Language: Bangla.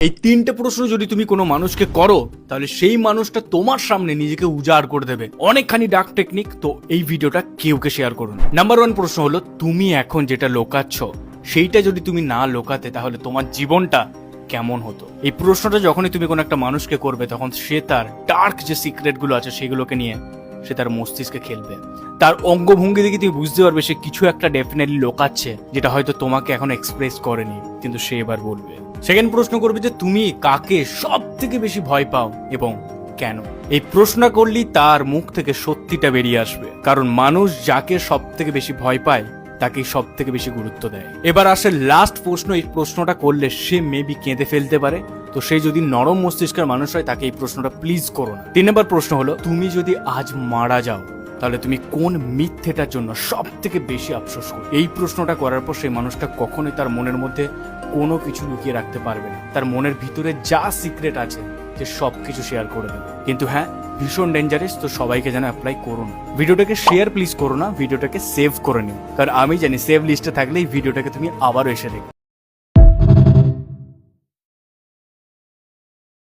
এই তিনটে প্রশ্ন যদি তুমি কোনো মানুষকে করো তাহলে সেই মানুষটা তোমার সামনে নিজেকে উজাড় করে দেবে। অনেকখানি ডার্ক টেকনিক, তো এই ভিডিওটা কেউকে শেয়ার করুন। নাম্বার 1 প্রশ্ন হলো, তুমি এখন যেটা লোকাচ্ছ সেইটা যদি তুমি না লোকাতে তাহলে তোমার জীবনটা কেমন হতো? এই প্রশ্নটা যখনই তুমি কোনো একটা মানুষকে করবে তখন সে তার ডার্ক যে সিক্রেট গুলো আছে সেগুলোকে নিয়ে সে তার মস্তিষ্কে খেলবে। তার অঙ্গভঙ্গি দেখে তুমি বুঝতে পারবে সে কিছু একটা ডেফিনেটলি লোকাচ্ছে, যেটা হয়তো তোমাকে এখন এক্সপ্রেস করেনি, কিন্তু সে এবার বলবে। সেকেন্ড প্রশ্ন করবে যে তুমি কাকে সব থেকে বেশি ভয় পাও এবং কেন? এই প্রশ্ন করলেই তার মুখ থেকে সত্যিটা বেরিয়ে আসবে, কারণ মানুষ যাকে সব থেকে বেশি ভয় পায় তাকেই সব থেকে বেশি গুরুত্ব দেয়। এবার আসে লাস্ট প্রশ্ন। এই প্রশ্নটা করলে সে মেবি কেঁদে ফেলতে পারে, তো সে যদি নরম মস্তিষ্কের মানুষ হয় তাকে এই প্রশ্নটা প্লিজ করো না। 3 নম্বর প্রশ্ন হলো, তুমি যদি আজ মারা যাও তাহলে তুমি কোন মিথ্যেটার জন্য সব থেকে বেশি আফসোস করো? এই প্রশ্নটা করার পর সেই মানুষটা কখনোই তার মনের মধ্যে কোনো কিছু লুকিয়ে রাখতে পারবে না। তার মনের ভিতরে যা সিক্রেট আছে সে সবকিছু শেয়ার করে দেবে। কিন্তু হ্যাঁ, ভীষণ ডেঞ্জারাস, তো সবাইকে যেন অ্যাপ্লাই করো না। ভিডিওটাকে শেয়ার প্লিজ করো না, ভিডিওটাকে সেভ করে নিও, কারণ আমি জানি সেভ লিস্টে থাকলে এই ভিডিওটাকে তুমি আবারও এসে দেখো।